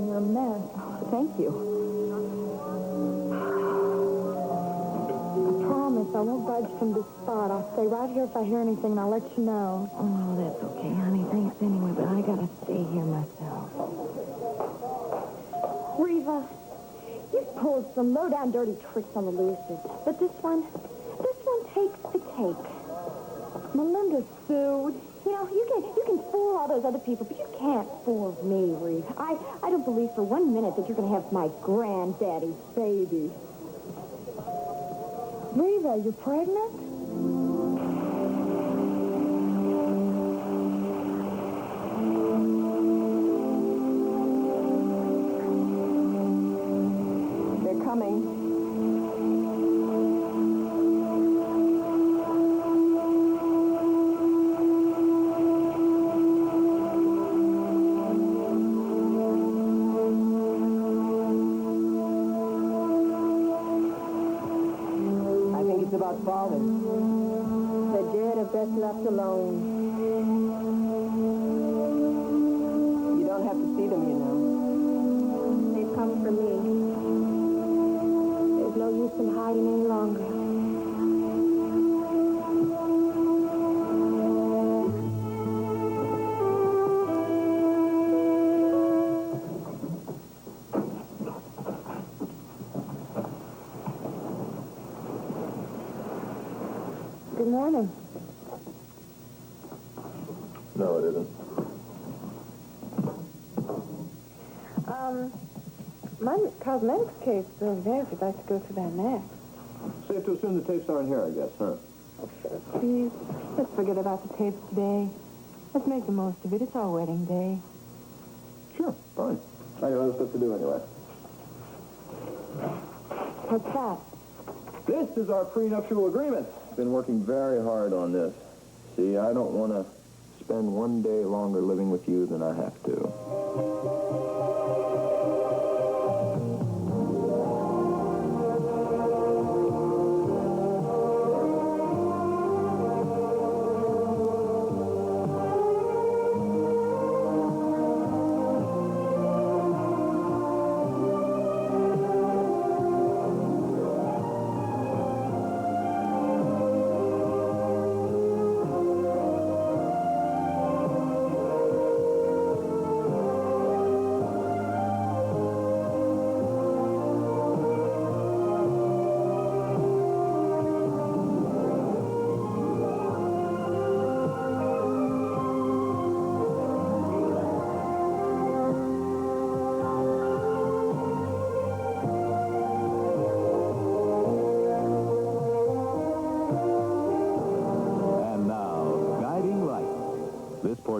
and you're a mess. Oh, thank you. I promise I won't budge from this spot. I'll stay right here if I hear anything, and I'll let you know. Oh, that's okay, honey. Thanks anyway, but I gotta stay here myself. Reva, you've pulled some low-down dirty tricks on the Lewises, but this one takes the cake. Melinda's sued. You know, you can fool all those other people, but you can't fool me, Reva. I don't believe for 1 minute that you're going to have my granddaddy's baby. Reva, you're pregnant? They're coming. About father. The dead are best left alone. You don't have to see them, you know. They've come for me. There's no use in hiding any longer. Good morning. No, it isn't. My cosmetics case is over there if you'd like to go through that next. Safe to assume the tapes aren't here, I guess, huh? Please, let's forget about the tapes today. Let's make the most of it. It's our wedding day. Sure, fine. I got other stuff to do anyway. What's that? This is our prenuptial agreement. Been working very hard on this. See, I don't want to spend 1 day longer living with you than I have to.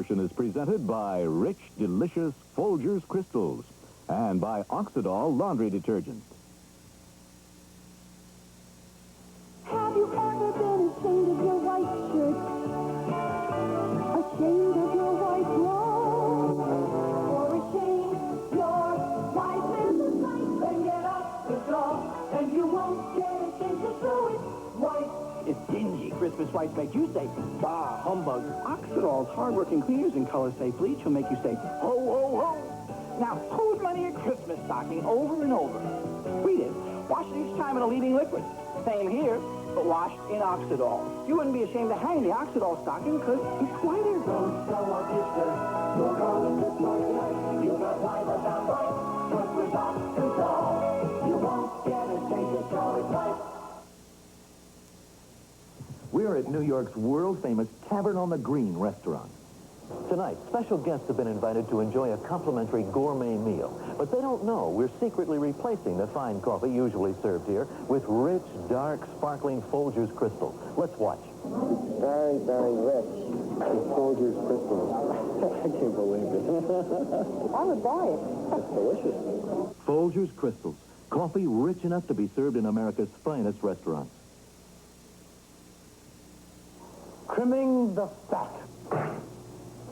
Is presented by Rich, Delicious Folgers Crystals and by Oxidol Laundry Detergent. Have you ever been ashamed of your white shirt? Ashamed of your white clothes? Or ashamed your wife isn't right? Then get up the door and you won't get a chance to show it white. It's dingy. Christmas whites make you say, bah, humbug. Oxidol's hard-working cleaners in color safe bleach will make you say, ho, ho, ho. Now, who's money a Christmas stocking over and over? Read it. Wash it each time in a leading liquid. Same here, but washed in Oxidol. You wouldn't be ashamed to hang the Oxidol stocking because it's whiter. Don't show off your shirt. You're going to party tonight. You got light without right. Just with Oxidol. You won't get a chance to show it right. We're at New York's world-famous Tavern on the Green restaurant. Tonight, special guests have been invited to enjoy a complimentary gourmet meal. But they don't know we're secretly replacing the fine coffee usually served here with rich, dark, sparkling Folgers crystals. Let's watch. Very, very rich. Folgers crystals. I can't believe it. I would buy it. It's delicious. Folgers crystals. Coffee rich enough to be served in America's finest restaurants. Trimming the fat.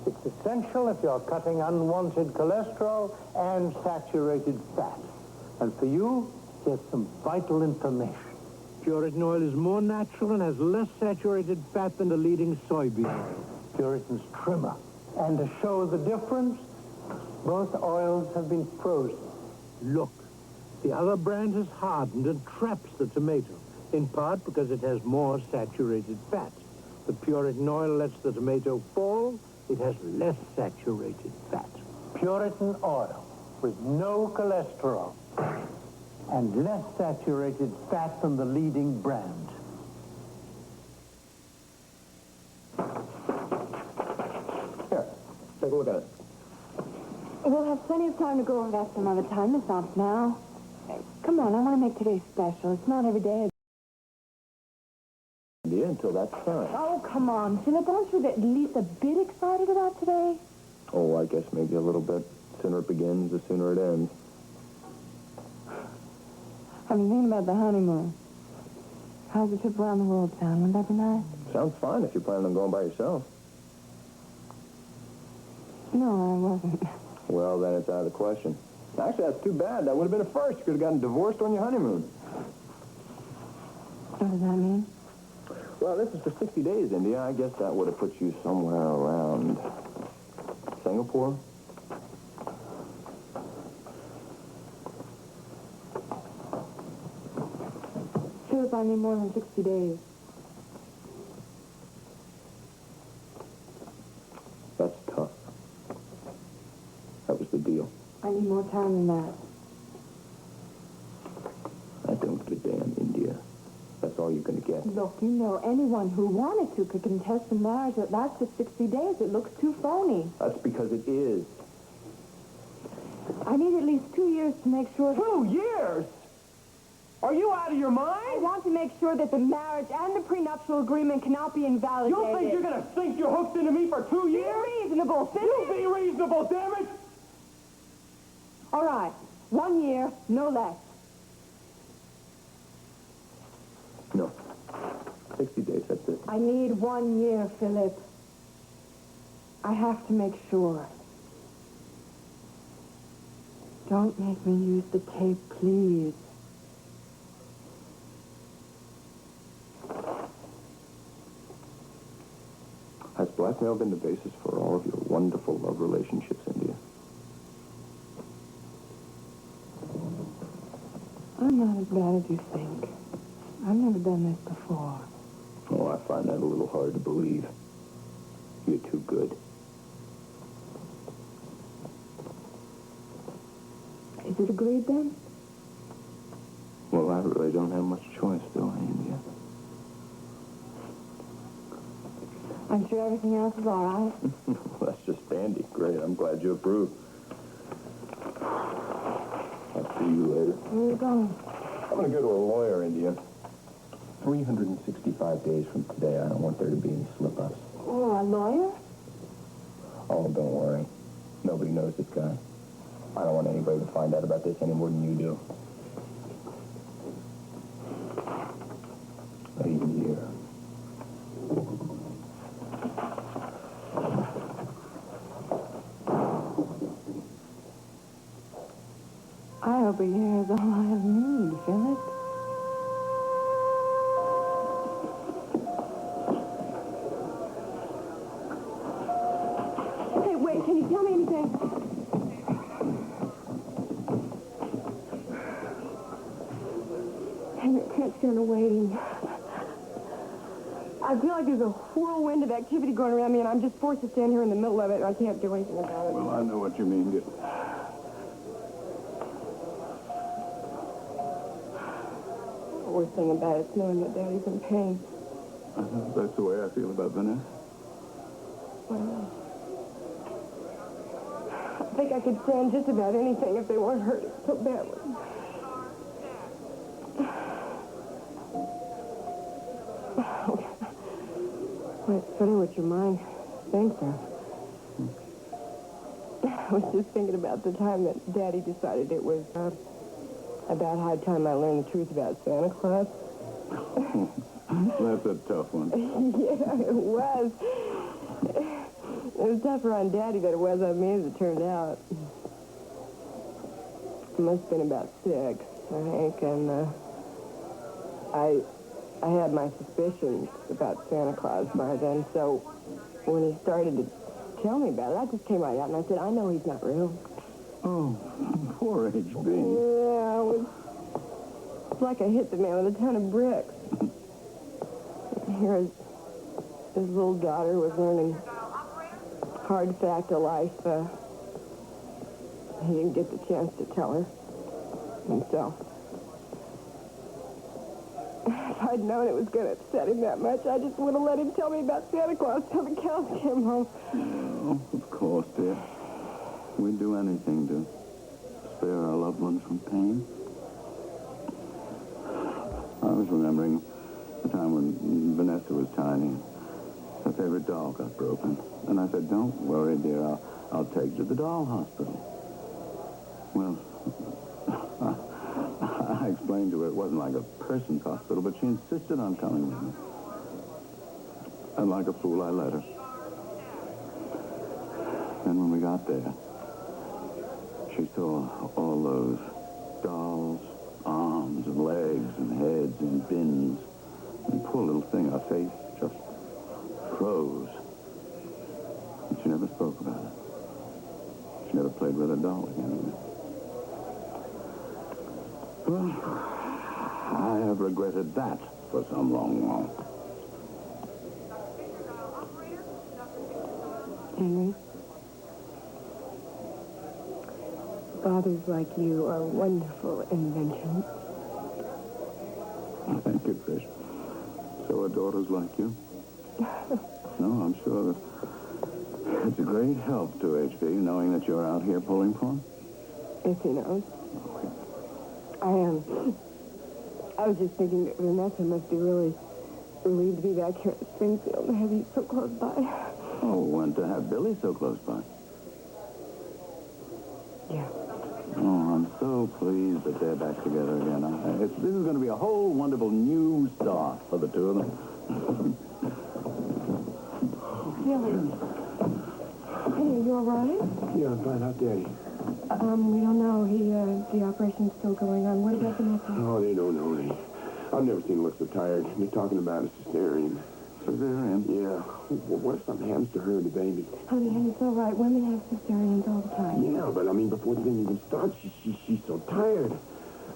It's essential if you're cutting unwanted cholesterol and saturated fat. And for you, here's some vital information. Puritan oil is more natural and has less saturated fat than the leading soybean oil. Puritan's trimmer. And to show the difference, Both oils have been frozen. Look, the other brand has hardened and traps the tomato, in part because it has more saturated fat. The Puritan oil lets the tomato fall. It has less saturated fat. Puritan oil with no cholesterol and less saturated fat than the leading brand. Here, take a look at it. We'll have plenty of time to go over that some other time. It's not now. Come on, I want to make today special. It's not every day. Yeah, until that's done. Oh, come on, Philip. Aren't you at least a bit excited about today? Oh, I guess maybe a little bit. The sooner it begins, the sooner it ends. I've been thinking about the honeymoon. How's the trip around the world sound? Wouldn't that be nice? Sounds fine if you're planning on going by yourself. No, I wasn't. Well, then it's out of the question. Actually, that's too bad. That would have been a first. You could have gotten divorced on your honeymoon. What does that mean? Well, this is for 60 days, India. I guess that would have put you somewhere around Singapore. Philip, I need more than 60 days. That's tough. That was the deal. I need more time than that. I don't give a damn, India. That's all you're going to get. Look, you know, anyone who wanted to could contest a marriage that lasted 60 days. It looks too phony. That's because it is. I need at least 2 years to make sure... 2 years? Are you out of your mind? I want to make sure that the marriage and the prenuptial agreement cannot be invalidated. You think you're going to sink your hooks into me for 2 years? Be reasonable, Philip. You be reasonable, damn it! All right. 1 year, no less. No. 60 days, that's it. I need 1 year, Philip. I have to make sure. Don't make me use the tape, please. Has blackmail been the basis for all of your wonderful love relationships, India? I'm not as bad as you think. I've never done this before. Oh, I find that a little hard to believe. You're too good. Is it agreed then? Well, I really don't have much choice, do I, India? I'm sure everything else is all right. Well, that's just dandy. Great. I'm glad you approve. I'll see you later. Where are you going? I'm going to go to a lawyer, India. 365 days from today. I don't want there to be any slip-ups. Oh, a lawyer? Oh, don't worry. Nobody knows this guy. I don't want anybody to find out about this any more than you do. A year. I hope a year is all I ever need, Philip. Hey, wait, can you tell me anything? I can't stand the waiting. I feel like there's a whirlwind of activity going around me, and I'm just forced to stand here in the middle of it, and I can't do anything about it. Well, I know what you mean. The worst thing about it is knowing that Daddy's in pain. That's the way I feel about Vanessa. Well, I think I could stand just about anything if they weren't hurting so badly. Well, it's funny what your mind thinks of. I was just thinking about the time that Daddy decided it was about high time I learned the truth about Santa Claus. That's a tough one. Yeah, it was. It was tougher on Daddy than it was on me, as it turned out. I must have been about 6, I think, and I had my suspicions about Santa Claus by then, so when he started to tell me about it. I just came right out and I said, I know he's not real. Oh, poor HB. Yeah, it was like I hit the man with a ton of bricks. Here his little daughter was learning hard fact of life. He didn't get the chance to tell her. And so, if I'd known it was going to upset him that much, I just would have let him tell me about Santa Claus till the cows came home. Oh, of course, dear. We'd do anything to spare our loved ones from pain. I was remembering the time when Vanessa was tiny. Her favorite doll got broken. And I said, don't worry, dear. I'll take you to the doll hospital. Well, I explained to her it wasn't like a person's hospital, but she insisted on coming with me. And like a fool, I let her. Then when we got there, she saw all those dolls, arms and legs and heads in bins. And poor little thing, her face just froze. And she never spoke about it. She never played with her doll again. Well, I have regretted that for some long while. Henry, fathers like you are wonderful inventions. Thank you, Fish. So are daughters like you. No, I'm sure that it's a great help to HB knowing that you're out here pulling for him. Yes, he knows. Okay. I was just thinking that Vanessa must be really relieved to be back here at Springfield and have you so close by. Oh, and to have Billy so close by. Yeah. Oh, I'm so pleased that they're back together again. This is going to be a whole wonderful new start for the two of them. Billy. Hey, are you all right? Yeah, I'm fine. How's Daddy? We don't know. The operation's still going on. What about Vanessa? Oh, they don't know. I've never seen him look so tired. They're talking about a cesarean. Cesarean? Yeah. Well, what if something happens to her and the baby? Honey, it's all right. Women have cesareans all the time. Yeah, but I mean, before the thing even starts, she's so tired.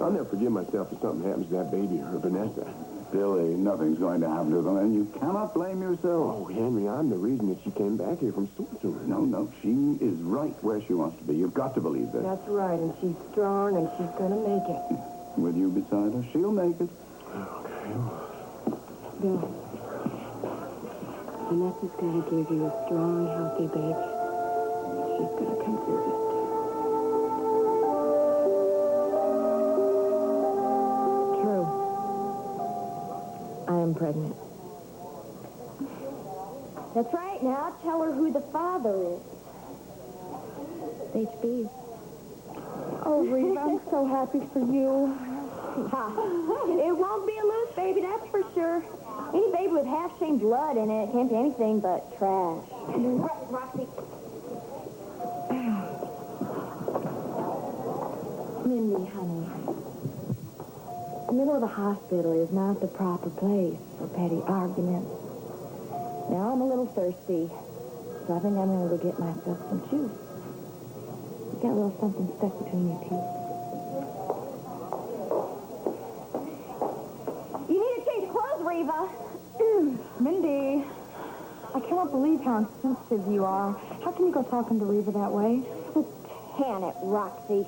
I'll never forgive myself if something happens to that baby or Vanessa. Billy, nothing's going to happen to them, and you cannot blame yourself. Oh, Henry, I'm the reason that she came back here from Switzerland. No, she is right where she wants to be. You've got to believe that. That's right, and she's strong, and she's going to make it. With you beside her, she'll make it. Okay. Bill, Vanessa's going to give you a strong, healthy baby. She's going to come through this. True. I am pregnant. That's right. Now tell her who the father is. HB. Oh, Reba, I'm so happy for you. Ha. It won't be a loose baby, that's for sure. Any baby with half-shamed blood in it can't be anything but trash. Roxy. Mindy, honey. The middle of the hospital is not the proper place for petty arguments. Now I'm a little thirsty, so I think I'm going to go get myself some juice. You got a little something stuck between your teeth. You need to change clothes, Reva. Mindy, I cannot believe how insensitive you are. How can you go talking to Reva that way? Can it, Roxy?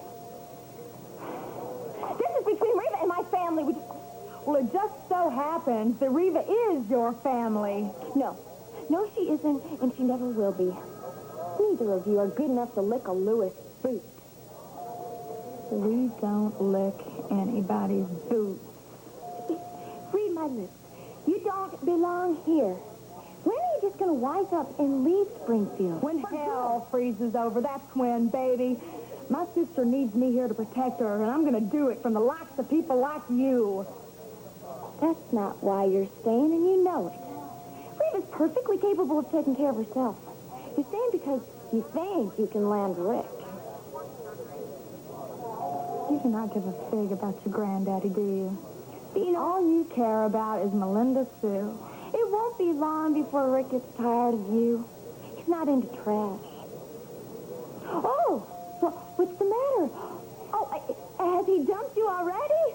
This is between Reva and my family. Well, it just so happens that Reva is your family. No, she isn't, and she never will be. Neither of you are good enough to lick a Lewis boot. We don't lick anybody's boots. Read my lips. You don't belong here. When are you just going to wise up and leave Springfield? When hell freezes over, that's when, baby. My sister needs me here to protect her, and I'm going to do it from the likes of people like you. That's not why you're staying, and you know it. Reva's perfectly capable of taking care of herself. You're staying because you think you can land Rick. You do not give a fig about your granddaddy, do you? You know, All you care about is Melinda Sue. it won't be long before Rick gets tired of you. Rick's not into trash. Oh, what's the matter? Oh, has he dumped you already?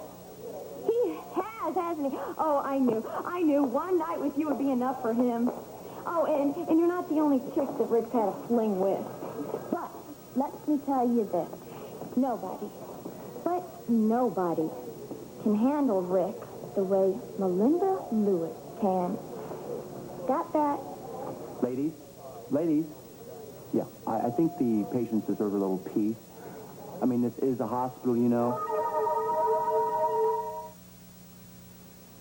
He has, hasn't he? Oh, I knew. One night with you would be enough for him. Oh, and you're not the only chick that Rick's had a fling with. But let me tell you this. Nobody can handle Rick the way Melinda Lewis can. Got that? Ladies? Yeah, I think the patients deserve a little peace. I mean, this is a hospital, you know.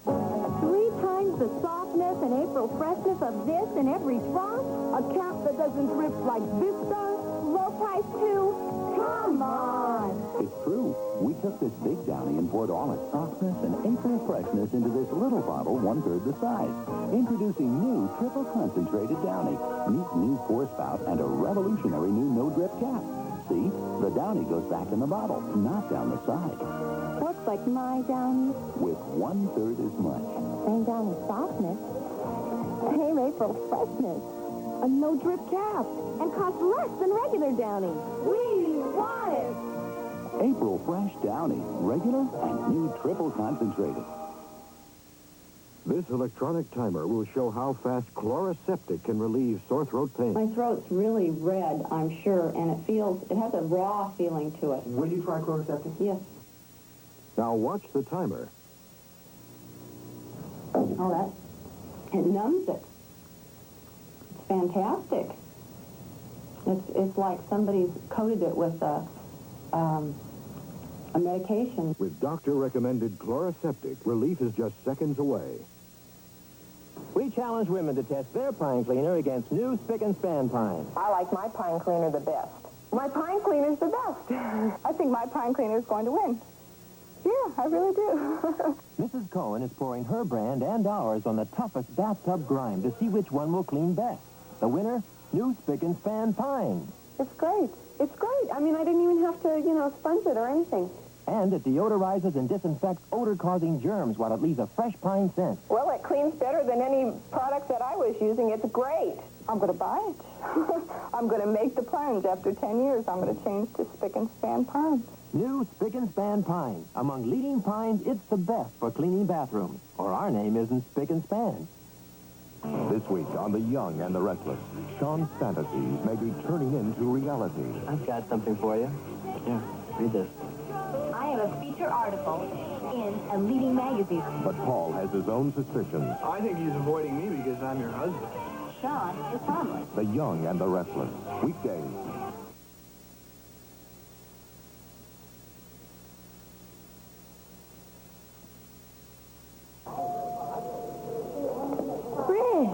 3 times the softness and April freshness of this in every trunk? A cap that doesn't drip like this does? Low price too? Come on! It's true. We took this big Downy and poured all its softness and April freshness into this little bottle 1/3 the size. Introducing new triple concentrated Downy. Meet new pour spout and a revolutionary new no-drip cap. See? The Downy goes back in the bottle, not down the side. Looks like my Downy. With 1/3 as much. Same Downy softness. Same April freshness. A no-drip cap. And costs less than regular Downy. We want it! April Fresh Downy. Regular and new triple concentrated. This electronic timer will show how fast Chloraseptic can relieve sore throat pain. My throat's really red, I'm sure, and it has a raw feeling to it. Will you try Chloraseptic? Yes. Now watch the timer. Oh, it numbs it. It's fantastic. It's like somebody's coated it with a medication. With doctor-recommended Chloraseptic, relief is just seconds away. We challenge women to test their pine cleaner against new Spick and Span pine. I like my pine cleaner the best. My pine cleaner's the best. I think my pine cleaner's going to win. Yeah, I really do. Mrs. Cohen is pouring her brand and ours on the toughest bathtub grime to see which one will clean best. The winner, new Spick and Span pine. It's great. It's great. I mean, I didn't even have to, sponge it or anything. And it deodorizes and disinfects odor-causing germs while it leaves a fresh pine scent. Well, it cleans better than any product that I was using. It's great. I'm going to buy it. I'm going to make the plunge. After 10 years, I'm going to change to Spick and Span pine. New Spick and Span pine. Among leading pines, it's the best for cleaning bathrooms. Or our name isn't Spick and Span. This week on The Young and the Restless, Sean's fantasies may be turning into reality. I've got something for you. Here, read this. I have a feature article in a leading magazine. But Paul has his own suspicions. I think he's avoiding me because I'm your husband. Sean is harmless. The Young and the Restless. Weekdays. Rick,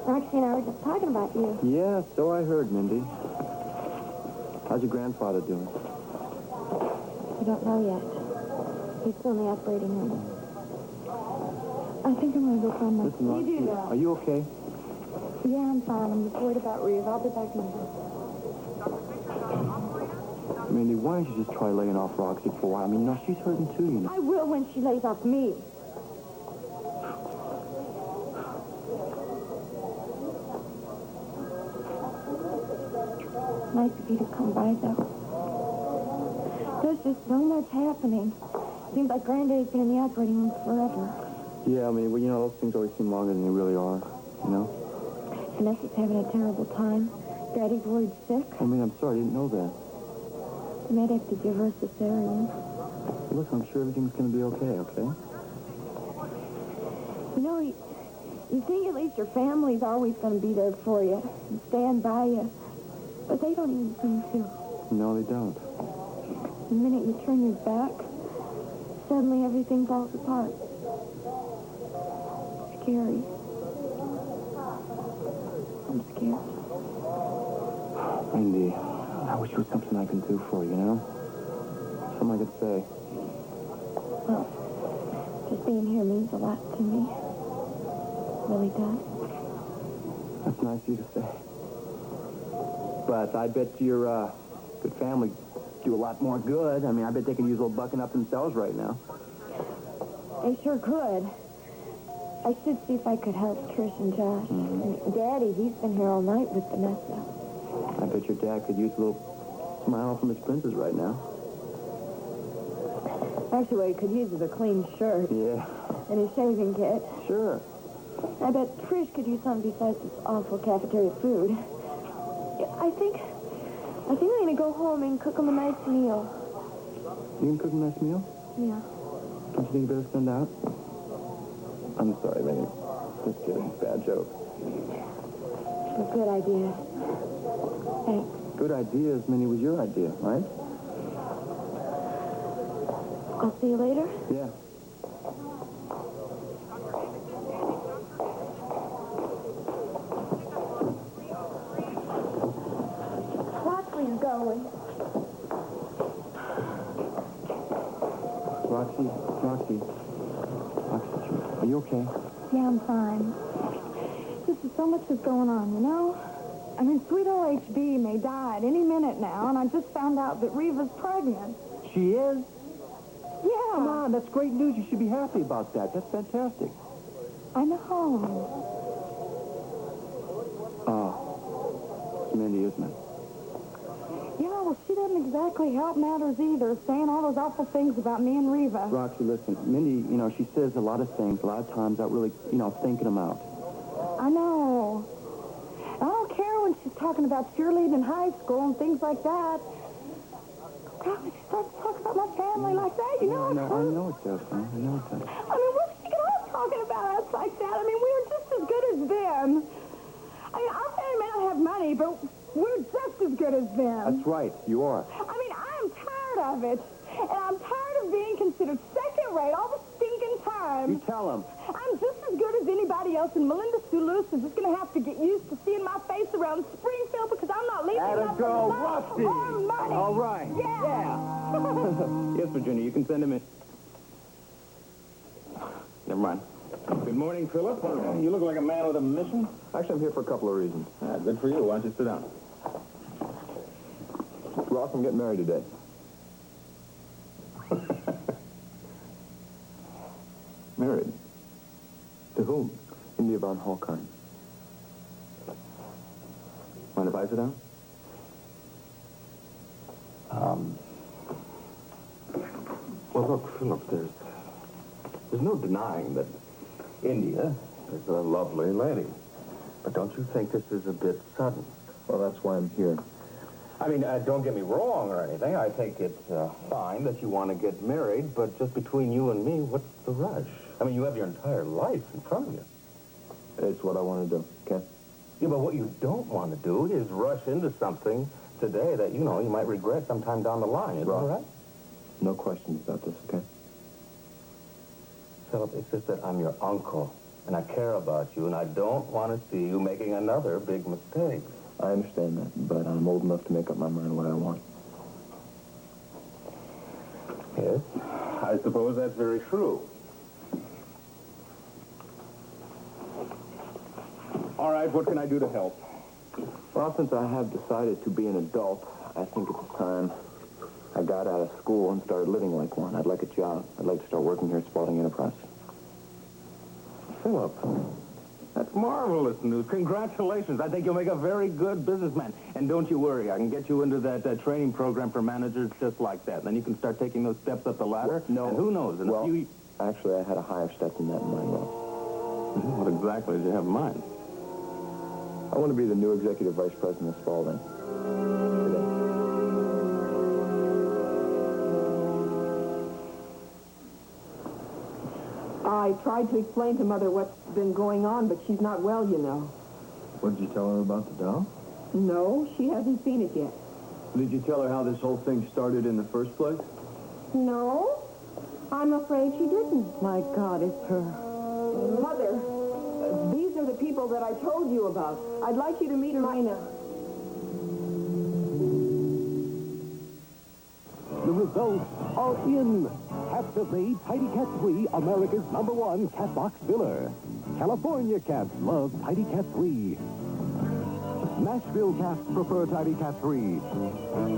Roxy and I were just talking about you. Yeah, so I heard, Mindy. How's your grandfather doing? I don't know yet. He's still in the operating room. I think I'm going to go find my... Listen, Roxy, You do that. are you okay? Yeah, I'm fine. I'm just worried about Reeve. I'll be back in a minute. Mindy, why don't you just try laying off Roxy for a while? I mean, she's hurting too, you know. I will when she lays off me. Nice of you to come by, though. There's just so much happening. Seems like Granddaddy's been in the operating room forever. Yeah, I mean, well, those things always seem longer than they really are, Vanessa's having a terrible time. Daddy's worried sick. I mean, I'm sorry, I didn't know that. They might have to give her a cesarean. Look, I'm sure everything's going to be okay? You think at least your family's always going to be there for you and stand by you. But they don't even seem to. No, they don't. The minute you turn your back, suddenly everything falls apart. Scary. I'm scared. Mindy, I wish there was something I can do for you, Something I could say. Well, just being here means a lot to me. Really does. That's nice of you to say. But I bet your good family do a lot more good. I mean, I bet they could use a little bucking up themselves right now. They sure could. I should see if I could help Trish and Josh. And Daddy, he's been here all night with Vanessa. I bet your dad could use a little smile from his princess right now. Actually, what he could use is a clean shirt. Yeah, And his shaving kit. sure. I bet Trish could use something besides this awful cafeteria food. I think I'm going to go home and cook them a nice meal. You can cook a nice meal? Yeah. Don't you think you better send out? I'm sorry, Minnie. Just kidding. Bad joke. A good idea. Thanks. Good ideas, Minnie, was your idea, right? I'll see you later. Yeah. Watch where you're going. Roxy, are you okay? Yeah, I'm fine. Just so much is going on, you know? I mean, sweet old HB may die at any minute now, and I just found out that Reva's pregnant. She is? Yeah. Come on, that's great news. You should be happy about that. That's fantastic. I know. Oh, it's Mindy, isn't it? Yeah, well, she doesn't exactly help matters either, saying all those awful things about me and Reva. Roxy, listen, Mindy, she says a lot of things, a lot of times without really, thinking them out. I know. I don't care when she's talking about cheerleading in high school and things like that. God, when she starts to talk about my family like that, you know. I know it does, man. I know it does. I mean, what's she get off talking about us like that? I mean, we're just as good as them. I mean, our family may not have money, but we're just as good as them. That's right, you are. I mean, I'm tired of it. And I'm tired of being considered second rate all the stinking time. You tell him. I'm just as good as anybody else, and Melinda Sulus is just going to have to get used to seeing my face around Springfield because I'm not leaving enough go, for Roxy. more money. All right. Yeah. Yes, Virginia, you can send him in. Never mind. Good morning, Philip. You look like a man with a mission. Actually, I'm here for a couple of reasons. Good for you. Why don't you sit down? Ross, I'm getting married today. Married? To whom? India von Holkheim. Mind if I sit down? Well, look, Philip, there's no denying that India is a lovely lady. But don't you think this is a bit sudden? Well, that's why I'm here. I mean, don't get me wrong or anything. I think it's fine that you want to get married, but just between you and me, what's the rush? I mean, you have your entire life in front of you. It's what I want to do, okay? Yeah, but what you don't want to do is rush into something today that, you might regret sometime down the line. Is that right? No questions about this, okay? Philip, it's just that I'm your uncle, and I care about you, and I don't want to see you making another big mistake. I understand that, but I'm old enough to make up my mind what I want. Yes, I suppose that's very true. All right, what can I do to help? Well, since I have decided to be an adult, I think it's time I got out of school and started living like one. I'd like a job. I'd like to start working here at Spalding Enterprise. Philip, that's marvelous news. Congratulations. I think you'll make a very good businessman. And don't you worry, I can get you into that training program for managers just like that. Then you can start taking those steps up the ladder. Well, no. And who knows, in a few... Actually, I had a higher step than that in mind, Ross. What exactly did you have in mind? I want to be the new executive vice president of Spalding. Today. I tried to explain to Mother what's been going on, but she's not well, you know. What did you tell her about the doll? No, she hasn't seen it yet. Did you tell her how this whole thing started in the first place? No, I'm afraid she didn't. My God, it's her. Mother, these are the people that I told you about. I'd like you to meet Mina. The results are in. Cats have made Tidy Cat 3 America's #1 cat box filler. California cats love Tidy Cat 3. Nashville cats prefer Tidy Cat 3.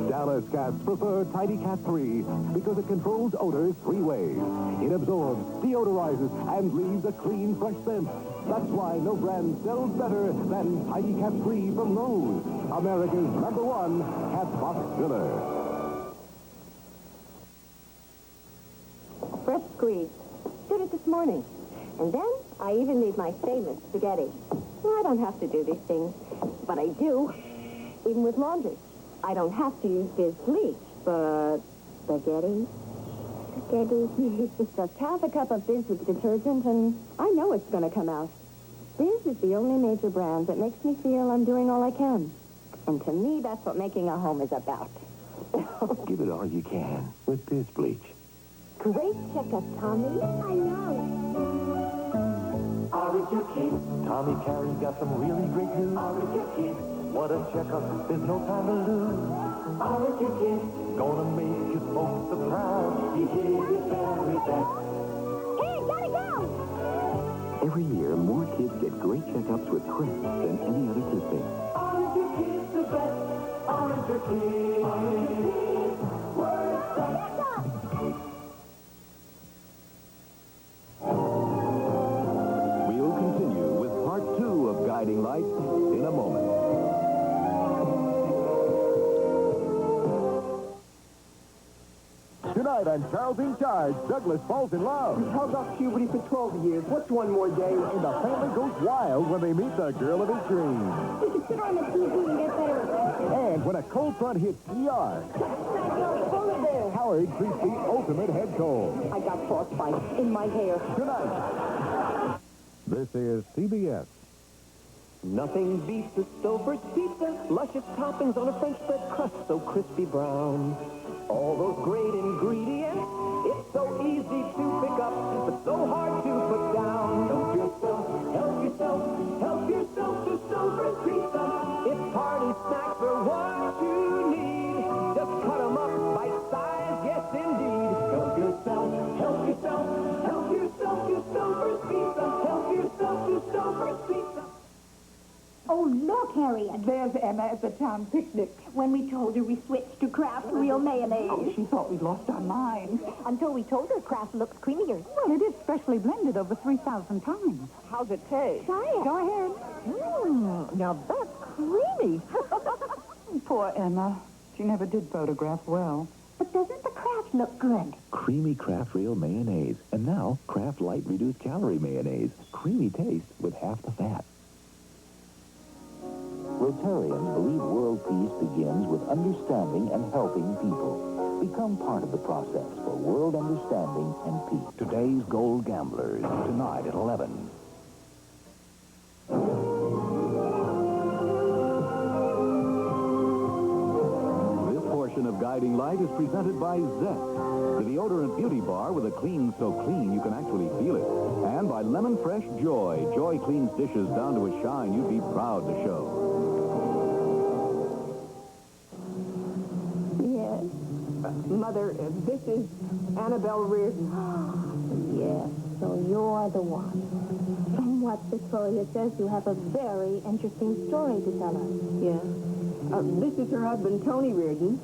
Dallas cats prefer Tidy Cat 3 because it controls odors 3 ways. It absorbs, deodorizes, and leaves a clean, fresh scent. That's why no brand sells better than Tidy Cat 3 from Lowe's, America's #1 cat box filler. Fresh squeeze. Did it this morning. And then I even made my famous spaghetti. Well, I don't have to do these things, but I do. Even with laundry. I don't have to use this bleach, but spaghetti? Just half a cup of Biz's detergent, and I know it's going to come out. Biz is the only major brand that makes me feel I'm doing all I can. And to me, that's what making a home is about. Give it all you can with Biz Bleach. Great checkup, Tommy. I know. Orange your kid. Tommy Carey got some really great news. Orange your kid. What a checkup, there's no time to lose. Orange your kid. Gonna make you folks surprised. He did his very best. Hey, gotta go! Every year, more kids get great checkups with Crest than any other toothpaste. Orange your kid's the best. Orange your kid. Orange your kid. Word best. We'll continue with part 2 of Guiding Light in a moment. Tonight on Charles in Charge, Douglas falls in love. Held off puberty for 12 years. What's one more day? And the family goes wild when they meet the girl of his dreams. We can sit on the TV and get better at And when a cold front hits ER, Howard treats the ultimate head cold. I got frostbite in my hair. Tonight. This is CBS. Nothing beats the Stouffer's pizza. Luscious toppings on a French bread crust so crispy brown. All those great ingredients. It's so easy to pick up, but so hard to put down. Help yourself, help yourself, help yourself to Stouffer's pizza. If party snacks are what you need, just cut them up bite size, yes indeed. Help yourself, help yourself, help yourself to Stouffer's pizza. Help yourself to Stouffer's pizza. Oh, look, Harriet. There's Emma at the town picnic. When we told her we switched to Kraft real mayonnaise. Oh, she thought we'd lost our minds. Until we told her Kraft looks creamier. Well, it is specially blended over 3,000 times. How's it taste? Try it. Go ahead. Now that's creamy. Poor Emma. She never did photograph well. But doesn't the Kraft look good? Creamy Kraft Real Mayonnaise. And now, Kraft Light Reduced Calorie Mayonnaise. Creamy taste with half the fat. Rotarians believe world peace begins with understanding and helping people. Become part of the process for world understanding and peace. Today's Gold Gamblers, tonight at 11. This portion of Guiding Light is presented by Zest, the deodorant beauty bar with a clean so clean you can actually feel it. And by Lemon Fresh Joy. Joy cleans dishes down to a shine you'd be proud to show. Mother, this is Annabelle Reardon. Yes, so you're the one. From what Victoria says, you have a very interesting story to tell us. Yeah. This is her husband, Tony Reardon.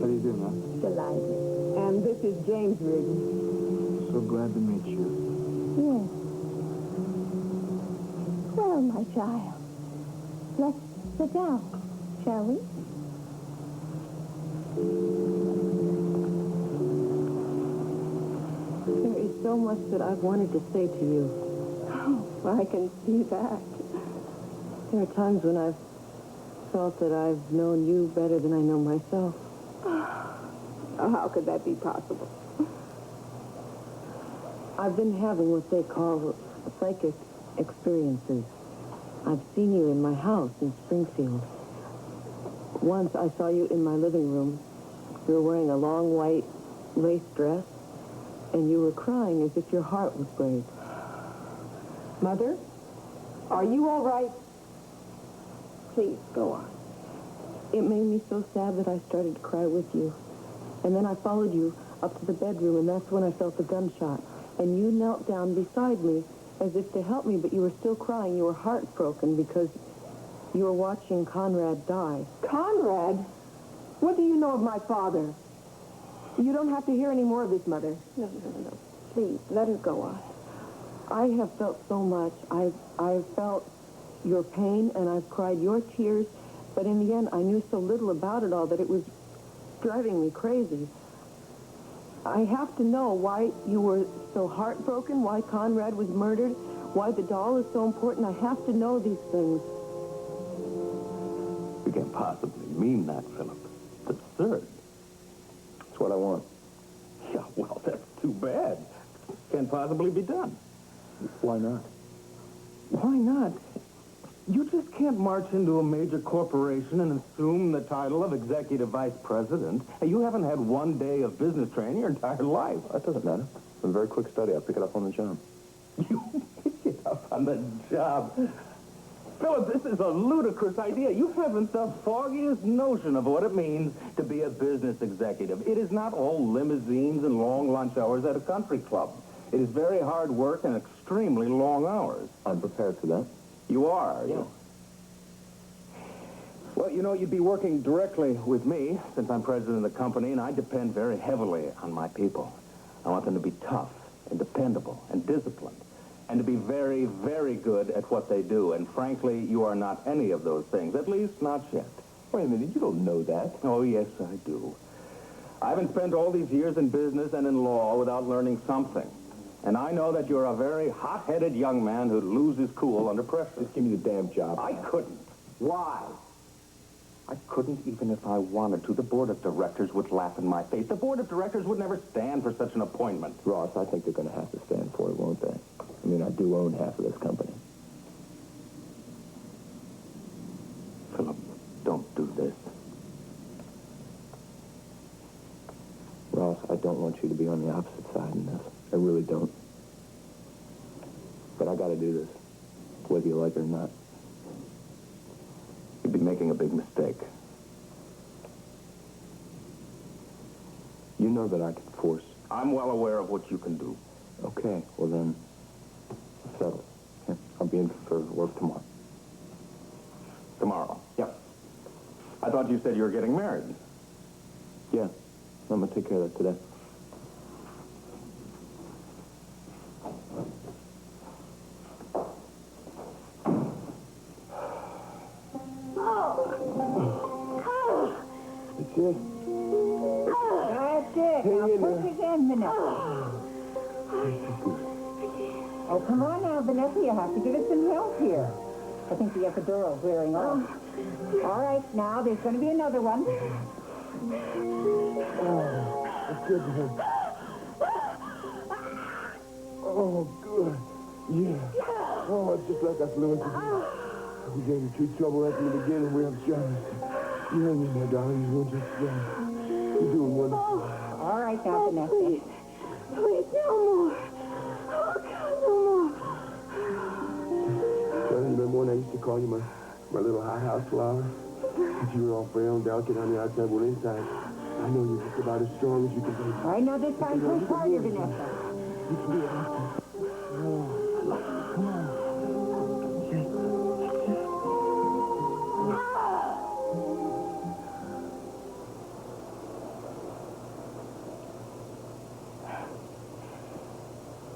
How do you do, Ma? Delighted. And this is James Reardon. So glad to meet you. Yes. Well, my child, let's sit down, shall we? There is so much that I've wanted to say to you. Oh, I can see that. There are times when I've felt that I've known you better than I know myself. Oh, how could that be possible? I've been having what they call psychic experiences. I've seen you in my house in Springfield. Once I saw you in my living room. You were wearing a long white lace dress, and you were crying as if your heart would break. Mother, are you all right? Please, go on. It made me so sad that I started to cry with you. And then I followed you up to the bedroom, and that's when I felt the gunshot. And you knelt down beside me as if to help me, but you were still crying. You were heartbroken because You were watching Conrad die. Conrad? What do you know of my father? You don't have to hear any more of this, Mother. No. Please, let her go on. I have felt so much. I've felt your pain, and I've cried your tears, but in the end, I knew so little about it all that it was driving me crazy. I have to know why you were so heartbroken, why Conrad was murdered, why the doll is so important. I have to know these things. You can't possibly mean that, Philip. It's absurd. That's what I want. Yeah, well, that's too bad. Can't possibly be done. Why not? Why not? You just can't march into a major corporation and assume the title of executive vice president. And you haven't had one day of business training your entire life. That doesn't matter. It's a very quick study. I'll pick it up on the job. You pick it up on the job. Philip, this is a ludicrous idea. You haven't the foggiest notion of what it means to be a business executive. It is not all limousines and long lunch hours at a country club. It is very hard work and extremely long hours. I'm prepared for that. You are, you? Well, you know, you'd be working directly with me, since I'm president of the company, and I depend very heavily on my people. I want them to be tough and dependable and disciplined, and to be very, very good at what they do. And frankly, you are not any of those things, at least not yet. Wait a minute, you don't know that. Oh, yes, I do. I haven't spent all these years in business and in law without learning something. And I know that you're a very hot-headed young man who loses cool under pressure. Just give me the damn job. I couldn't. Why? I couldn't even if I wanted to. The board of directors would laugh in my face. The board of directors would never stand for such an appointment. Ross, I think they're going to have to stand for it, won't they? I mean, I do own half of this company. Philip, don't do this. Ross, I don't want you to be on the opposite side in this. I really don't. But I got to do this, whether you like it or not. You'd be making a big mistake. You know that I can force. I'm well aware of what you can do. Okay, well then, settle. Okay? I'll be in for work tomorrow. Tomorrow? Yep. I thought you said you were getting married. Yeah, I'm going to take care of that today. That's it. That's it. Now push again, Vanessa. Oh, come on now, Vanessa. You have to give it some help here. I think the epidural's wearing off. All right, now there's going to be another one. That's good, man. Oh, good. Yeah. Oh, it's just like I flew into we gave him 2 trouble right from the beginning. We have Jonas. You hang in there, darling. You won't just you're doing wonderful. All right now, Vanessa. Please, no more. Oh, God, no more. Johnny, remember when I used to call you my little high-house flower? Because you were all frail and delicate on the outside, well, inside. I know you're just about as strong as you can be. All right, now this time push harder, Vanessa. You can do it. Come on.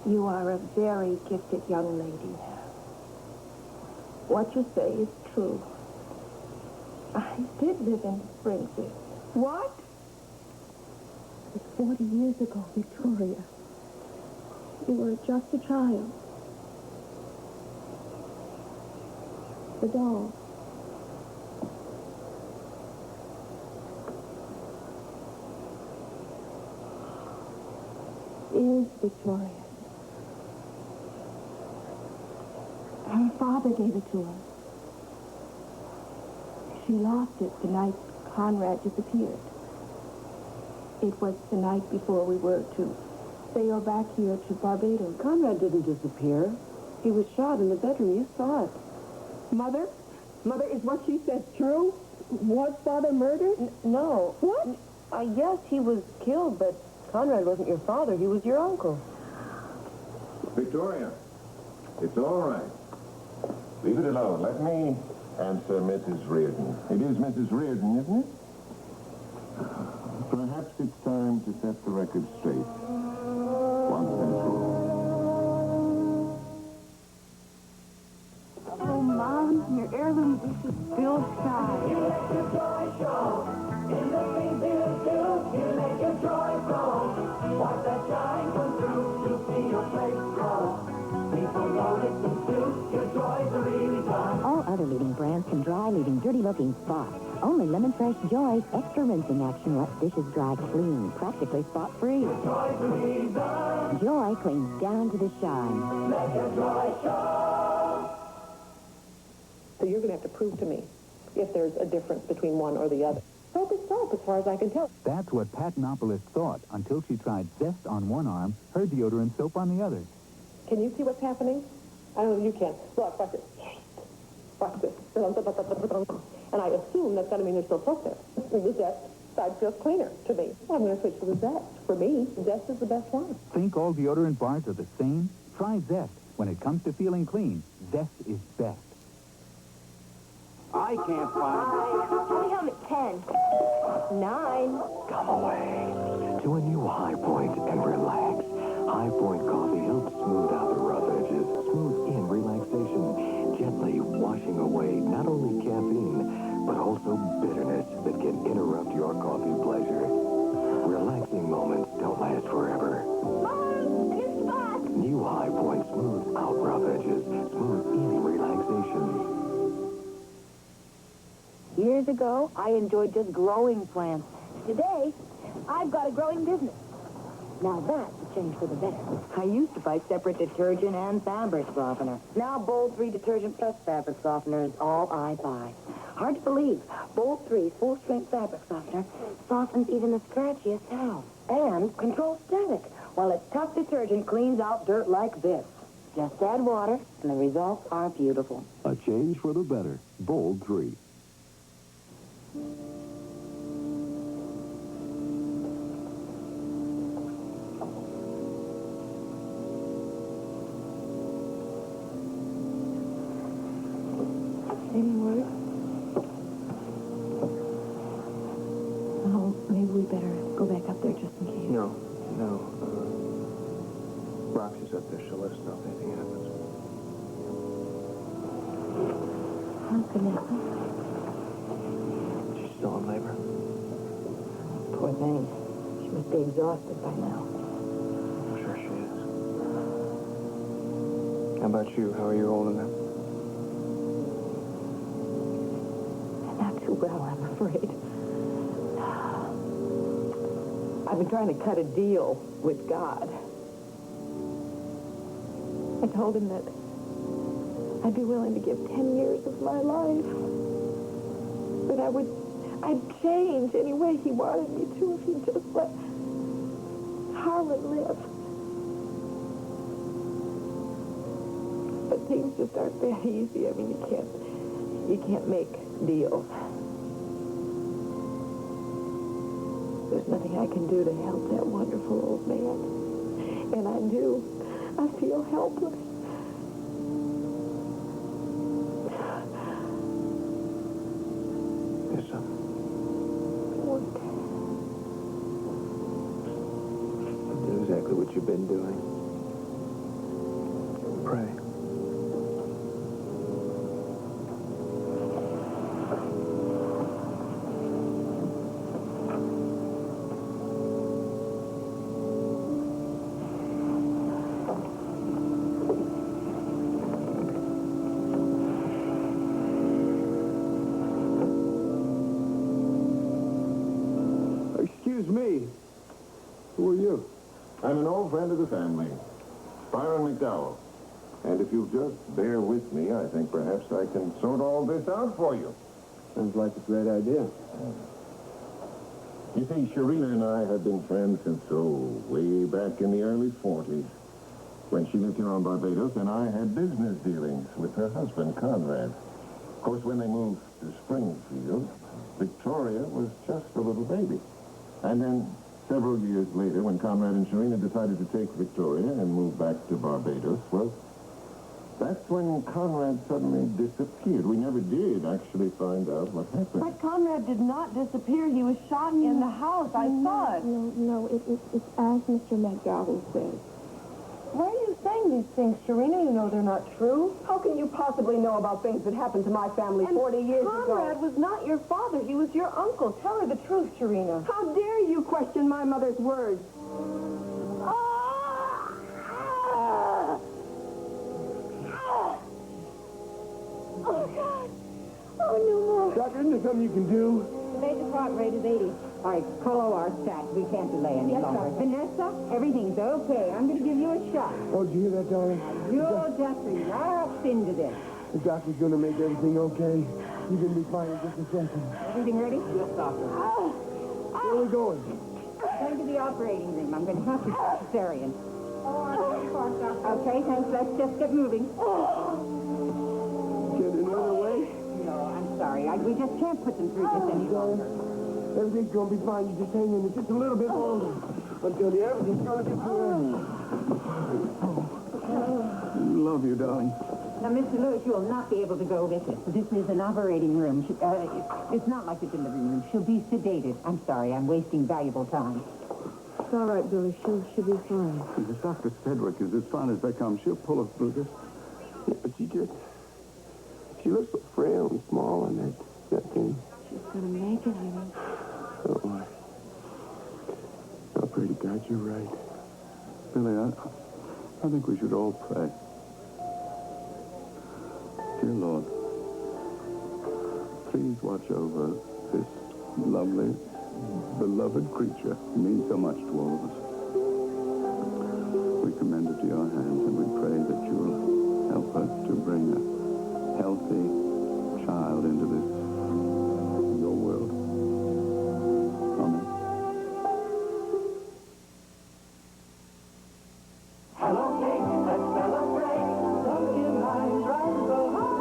You are a very gifted young lady. What you say is true. I did live in Springfield. What? It was 40 years ago, Victoria. You were just a child. The doll. Is Victoria. Her father gave it to her. She lost it the night Conrad disappeared. It was the night before we were to sail back here to Barbados. Conrad didn't disappear. He was shot in the bedroom. You saw it. Mother? Mother, is what she says true? Was father murdered? No. What? Yes, he was killed, but Conrad wasn't your father. He was your uncle. Victoria, it's all right. Leave it alone. Let me Answer, Mrs. Reardon. It is Mrs. Reardon, isn't it? Perhaps it's time to set the record straight. Once and for all. Oh, Mom, your heirloom dish is still shy. You let your joy show in the things you do. You let your joy grow. Watch that shine come through. You see your plate grow. People notice and too. Your joys are really done. All other leading brands can dry, leaving dirty-looking spots. Only Lemon Fresh Joy's extra rinsing action lets dishes dry clean, practically spot-free. Your joys are really done. Joy cleans down to the shine. Let your joy show. So you're going to have to prove to me if there's a difference between one or the other. Soap is soap, as far as I can tell. That's what Patinopolis thought until she tried Zest on one arm, her deodorant soap on the other. Can you see what's happening? I don't know if you can. Look, watch this. Watch this. And I assume that's got to mean there's still soap there. The Zest side feels cleaner to me. I'm going to switch to the Zest. For me, Zest is the best one. Think all deodorant bars are the same? Try Zest. When it comes to feeling clean, Zest is best. I can't find... Tell me how I'm at 10. 9. Come away to a new High Point and relax. High Point coffee helps smooth out the rough edges. Smooth in relaxation, gently washing away not only caffeine, but also bitterness that can interrupt your coffee pleasure. Relaxing moments don't last forever. Mom, new spot. New High Point smooths out rough edges. Smooth in relaxation. Years ago, I enjoyed just growing plants. Today, I've got a growing business. Now that's a change for the better. I used to buy separate detergent and fabric softener. Now Bold 3 detergent plus fabric softener is all I buy. Hard to believe. Bold 3's full-strength fabric softener softens even the scratchiest towel and controls static, while its tough detergent cleans out dirt like this. Just add water, and the results are beautiful. A change for the better. Bold 3. Any word? Oh, maybe we better go back up there just in case. No. Roxy's up there. She'll let us know if anything happens. Oh, goodness. She's still in labor? Poor thing. She must be exhausted by now. I'm sure she is. How about you? How are you holding them? Not too well, I'm afraid. I've been trying to cut a deal with God. I told him that I'd be willing to give 10 years of my life. That I'd change any way he wanted me to if he'd just let Harlan live. But things just aren't that easy. I mean, you can't make deals. There's nothing I can do to help that wonderful old man. And I do. I feel helpless. There's something. Do exactly what you've been doing. Pray. Excuse me. Who are you? I'm an old friend of the family, Byron McDowell. And if you'll just bear with me, I think perhaps I can sort all this out for you. Sounds like a great idea. You see, Sharina and I have been friends since, way back in the early 40s, when she lived here on Barbados, and I had business dealings with her husband, Conrad. Of course, when they moved to Springfield, Victoria was just a little baby. And then, several years later, when Conrad and Sharina decided to take Victoria and move back to Barbados, well, That's when Conrad suddenly disappeared. We never did actually find out what happened. But Conrad did not disappear. He was shot in the house. I saw it. No, it's as Mr. McDowell says. Why are you saying these things, Sharina? You know they're not true. How can you possibly know about things that happened to my family 40 years ago? Conrad was not your father. He was your uncle. Tell her the truth, Sharina. How dare you question my mother's words? Oh, God. Oh, no more. Doctor, isn't there something you can do? The major's heart rate is 80. All right, call our stat. We can't delay any longer. Vanessa, everything's okay. I'm going to give you a shot. Oh, did you hear that, darling? You'll just relax into this. The doctor's going to make everything okay. You're going to be fine in just a second. Everything ready? Yes, doctor. Where are we going? Going to the operating room. I'm going to have to cesarean. Okay, thanks. Let's just get moving. Get another way? No, I'm sorry. We just can't put them through this any longer. Everything's going to be fine. You just hang in there just a little bit longer. Until everything's going to be fine. Love you, darling. Now, Mr. Lewis, you will not be able to go with us. This is an operating room. It's not like the delivery room. She'll be sedated. I'm sorry. I'm wasting valuable time. It's all right, Billy. She'll be fine. If Dr. Sedgwick is as fine as they come, she'll pull us through this. Yeah, but she looks so frail and small in that thing. She's gonna make it, honey. Oh, I pray to God you're right. Billy, I think we should all pray. Dear Lord, please watch over this lovely, beloved creature who means so much to all of us. We commend her to your hands, and we pray that you'll help us to bring a healthy child into your world. Amen. Hello, King, let's celebrate. Duncan Hines, rise so high.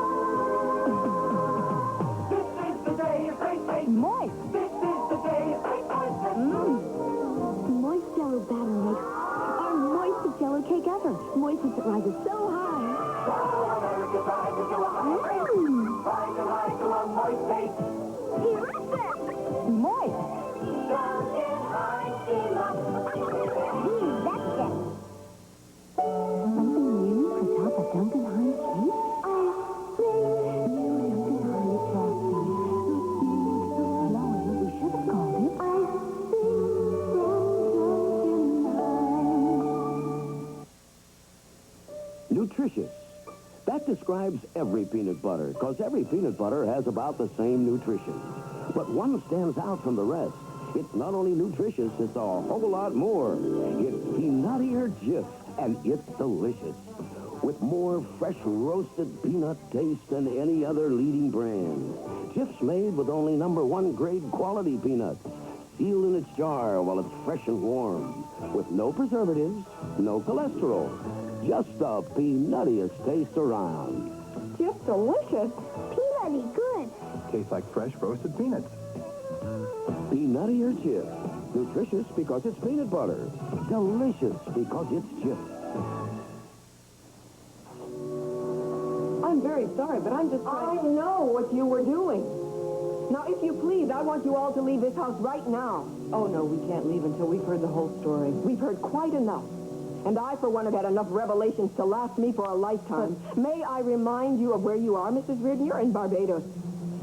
This is the day of great faith. Moist. This is the day of great voices. Moist Jello batter makes our moistest Jello cake ever. Moistest that rises so high. America's rising to a high rate. Rising high to a moist taste. Here is it. Moist. Duncan Hines, syrup. That's it. Something new for top of Duncan Hines cake? I think new Duncan Hines frosting. So flowing, we should have called it I think from Duncan Hines. Nutritious. That describes every peanut butter, because every peanut butter has about the same nutrition. But one stands out from the rest. It's not only nutritious, it's a whole lot more. It's peanuttier Jif, and it's delicious. With more fresh roasted peanut taste than any other leading brand. Jif's made with only #1 grade quality peanuts, sealed in its jar while it's fresh and warm. With no preservatives, no cholesterol. Just the peanuttiest taste around. Just delicious. Peanutty good. Tastes like fresh roasted peanuts. Peanuttier Jif. Nutritious because it's peanut butter. Delicious because it's Jif. I'm very sorry, but I'm just trying... I know what you were doing. Now, if you please, I want you all to leave this house right now. Oh, no, we can't leave until we've heard the whole story. We've heard quite enough. And I, for one, have had enough revelations to last me for a lifetime. May I remind you of where you are, Mrs. Reardon? You're in Barbados.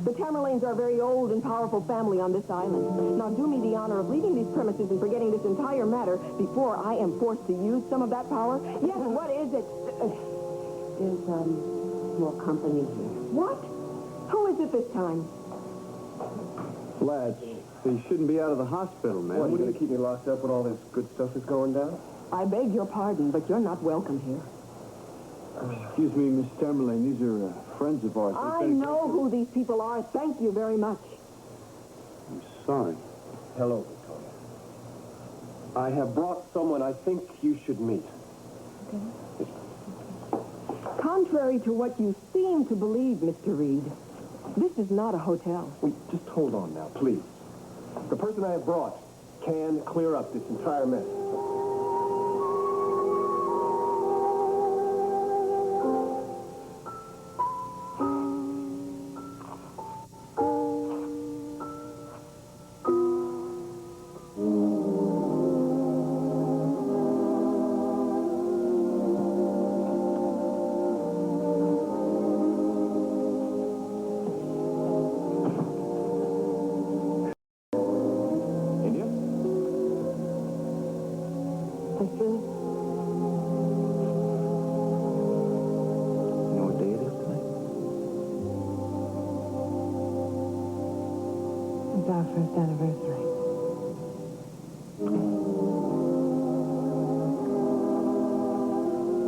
The Tamerlanes are a very old and powerful family on this island. Now, do me the honor of leaving these premises and forgetting this entire matter before I am forced to use some of that power. Yes, what is it? There's, more company here. What? Who is it this time? Blatch, you shouldn't be out of the hospital, man. What, are you going to keep me locked up when all this good stuff is going down? I beg your pardon, but you're not welcome here. Excuse me, Miss Tamerlane. These are friends of ours. I know who these people are. Thank you very much. I'm sorry. Hello, Victoria. I have brought someone I think you should meet. Okay. Contrary to what you seem to believe, Mr. Reed, this is not a hotel. Wait, just hold on now, please. The person I have brought can clear up this entire mess. You know what day it is tonight? It's our first anniversary.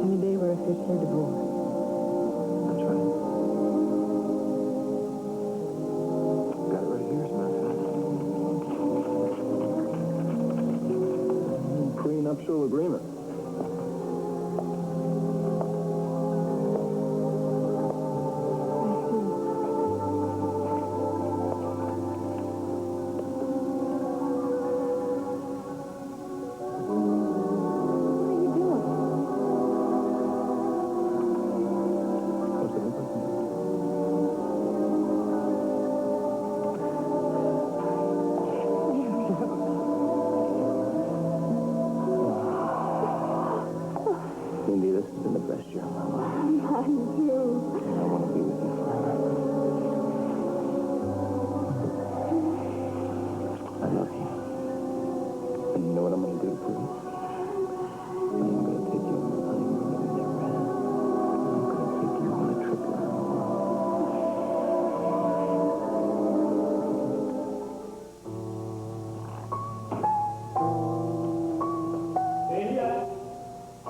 And the day we're officially divorced. That's right. Got it right here, as a matter of fact. Prenuptial agreement. Cindy, this has been the best year of my life. Mine too. I want to be with you forever. I love you. And you know what I'm going to do for you? I'm going to take you on a honeymoon that we never had. I'm going to take you on a trip around the world.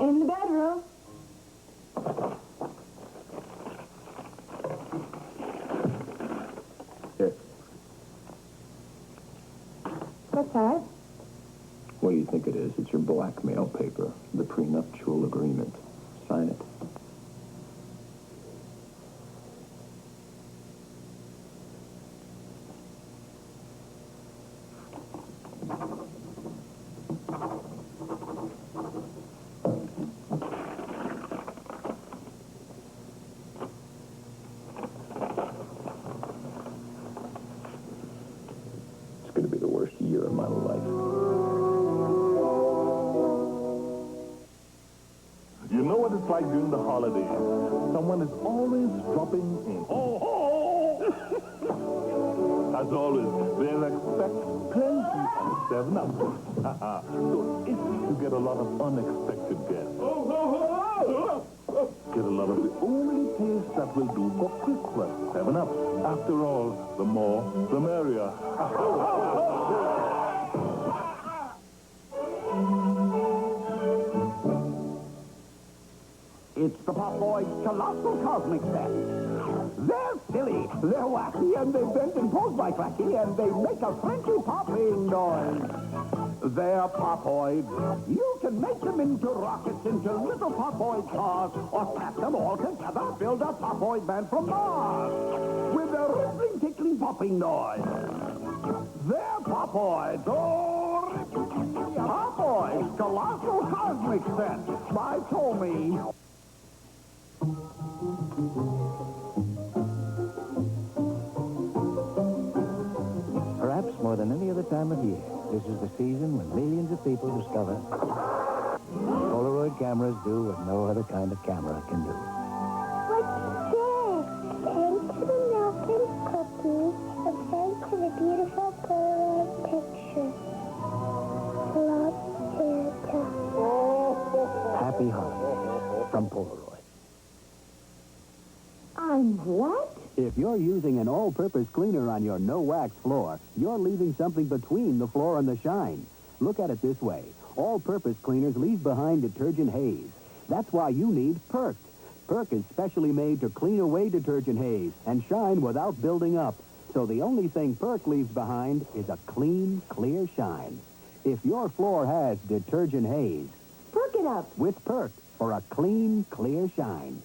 In the bedroom. Here. What's that? What do you think it is? It's your blackmail paper, the prenuptial agreement. Sign it. It's going to be the worst year of my life. You know what it's like during the holidays. Someone is always dropping in. Oh, ho! As always, they'll expect plenty of 7-Up. So if you get a lot of unexpected guests, get a lot of the only taste that will do for Christmas, 7-Up. After all, the more, the merrier. It's the Pop Boys Colossal Cosmic Set. They're silly, they're wacky, and they bend and pose like wacky, and they make a Frenchy popping noise. They're Popoids. You can make them into rockets, into little Popoid cars, or snap them all together, build a Popoid man from Mars with a rippling, tickling, popping noise. They're Popoids. Oh, Popoids Colossal Cosmic Set by Tommy. Perhaps more than any other time of year, this is the season when millions of people discover Polaroid cameras do what no other kind of camera can do. What's this? Thanks to the milk and cookies, and thanks to the beautiful Polaroid picture. Love, Santa. Happy holidays from Polaroid. I'm what? If you're using an all-purpose cleaner on your no-wax floor, you're leaving something between the floor and the shine. Look at it this way. All-purpose cleaners leave behind detergent haze. That's why you need Perk. Perk is specially made to clean away detergent haze and shine without building up. So the only thing Perk leaves behind is a clean, clear shine. If your floor has detergent haze, Perk it up. with Perk for a clean, clear shine.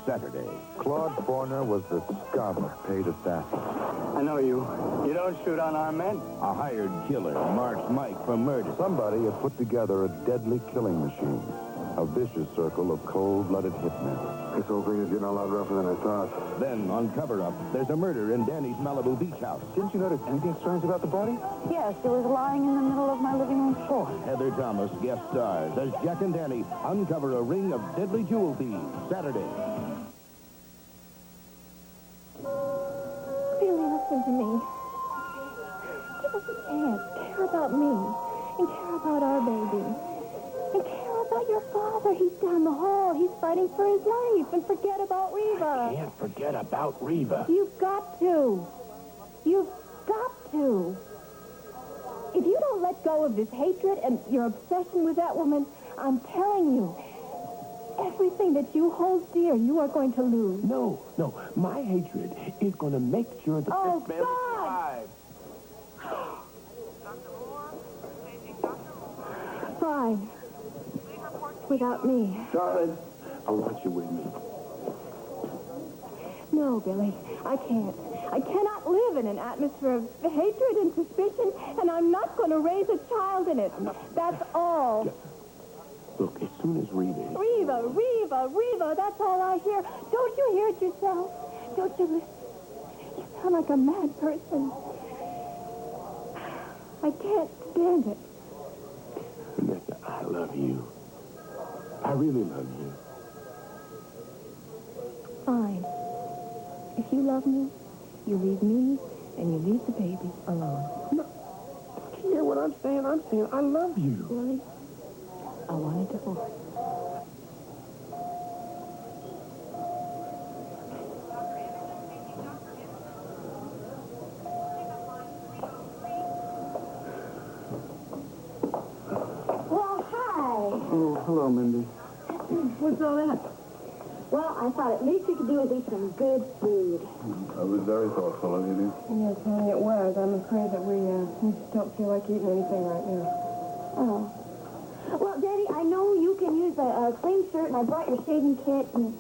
Saturday, Claude Forner was the scum of paid assassin. I know you. You don't shoot on our men. A hired killer marks Mike for murder. Somebody had put together a deadly killing machine. A vicious circle of cold-blooded hitmen. This whole thing is getting a lot rougher than I thought. Then, on cover-up, there's a murder in Danny's Malibu beach house. Didn't you notice anything strange about the body? Yes, it was lying in the middle of my living room floor. Heather Thomas guest stars as Jack and Danny uncover a ring of deadly jewel thieves. Saturday. Really listen to me. Give us a chance. Care about me. And care about our baby. And care about your father. He's down the hall. He's fighting for his life. And forget about Reva. Can't forget about Reva. You've got to. You've got to. If you don't let go of this hatred and your obsession with that woman, I'm telling you, everything that you hold dear, you are going to lose. No. My hatred is going to make sure that Oh, this family God! survives. Fine. Without me. Darling, I want you with me. No, Billy, I can't. I cannot live in an atmosphere of hatred and suspicion, and I'm not going to raise a child in it. That's all. Look, as soon as Reva... Reva, that's all I hear. Don't you hear it yourself? Don't you listen? You sound like a mad person. I can't stand it. Vanessa, I love you. I really love you. Fine. If you love me, you leave me and you leave the baby alone. No. Do you hear what I'm saying? I'm saying I love you. Billy, I want a divorce. Well, hi. Oh, hello, Mindy. What's all that? Well, I thought at least we could do is eat some good food. That was very thoughtful of you, dear. Yes, honey, it was. I'm afraid that we just don't feel like eating anything right now. Oh. Well, Daddy, I know you can use a clean shirt, and I brought your shaving kit, and...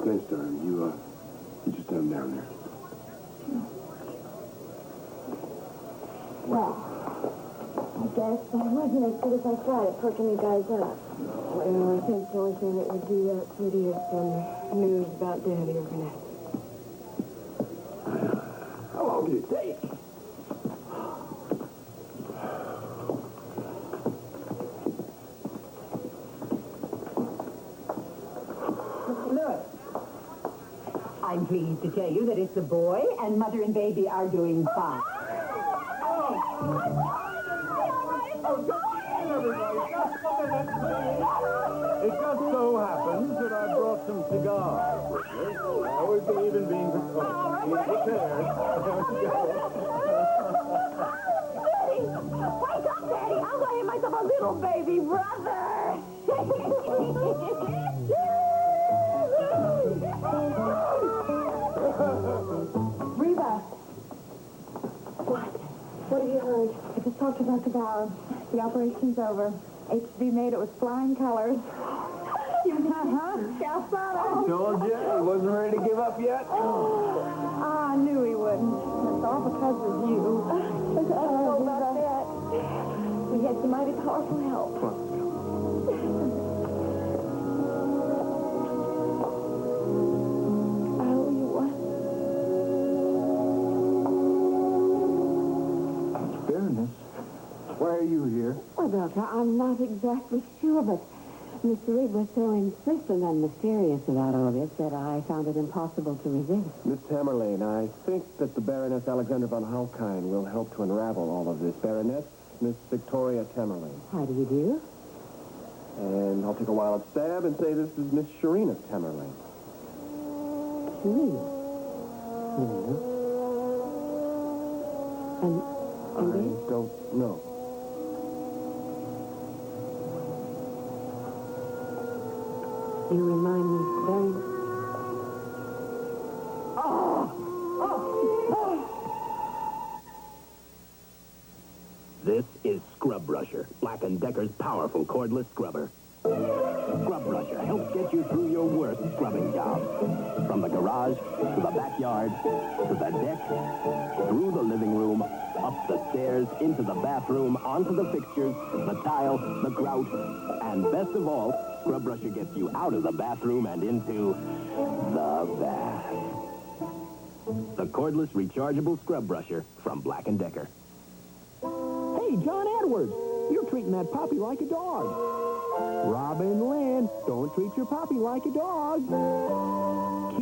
Thanks, darling. You just stand down there. Well, I guess I wasn't as good as I thought at perking you guys up. Well, I think the only thing that would do that, Sweetie, is some news about Daddy or Vanessa. How long did it take? Mr. Lewis, I'm pleased to tell you that it's a boy, and Mother and Baby are doing fine. It just so happens that I brought some cigars with me. I always believe in being prepared. Daddy! Wake up, Daddy! I'm going to have myself a little baby brother! Reva! What have you heard? I just talked to Dr. Bauer. The operation's over. HB made it with flying colors. I told you, he wasn't ready to give up yet. I knew he wouldn't. It's all because of you. Oh, about that. We had some mighty powerful help. I owe you one. Baroness, why are you here? Well, Doctor, I'm not exactly sure, but Mr. Reed was so insistent and mysterious about all this that I found it impossible to resist. Miss Tamerlane, I think that the Baroness Alexander von Halkine will help to unravel all of this. Baroness, Miss Victoria Tamerlane. How do you do? And I'll take a wild stab and say this is Miss Sharina Tamerlane. Sharina? And I don't know. you remind me very... This is Scrub Brusher, Black & Decker's powerful cordless scrubber. Scrub Brusher helps get you through your worst scrubbing jobs. From the garage, to the backyard, to the deck, through the living room, up the stairs, into the bathroom, onto the fixtures, the tile, the grout, and best of all, Scrub Brusher gets you out of the bathroom and into the bath. The cordless rechargeable Scrub Brusher from Black & Decker. Hey, John Edwards, you're treating that puppy like a dog. Robin Lynn, don't treat your puppy like a dog.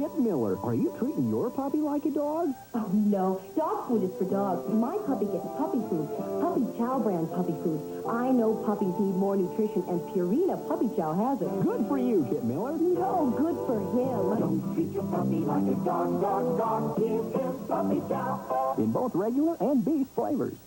Kit Miller. Are you treating your puppy like a dog? Oh, no. Dog food is for dogs. My puppy gets puppy food. Puppy Chow brand puppy food. I know puppies need more nutrition, and Purina Puppy Chow has it. Good for you, Kit Miller. No, good for him. Don't treat your puppy like a dog, dog, dog. Give him Puppy Chow. In both regular and beef flavors.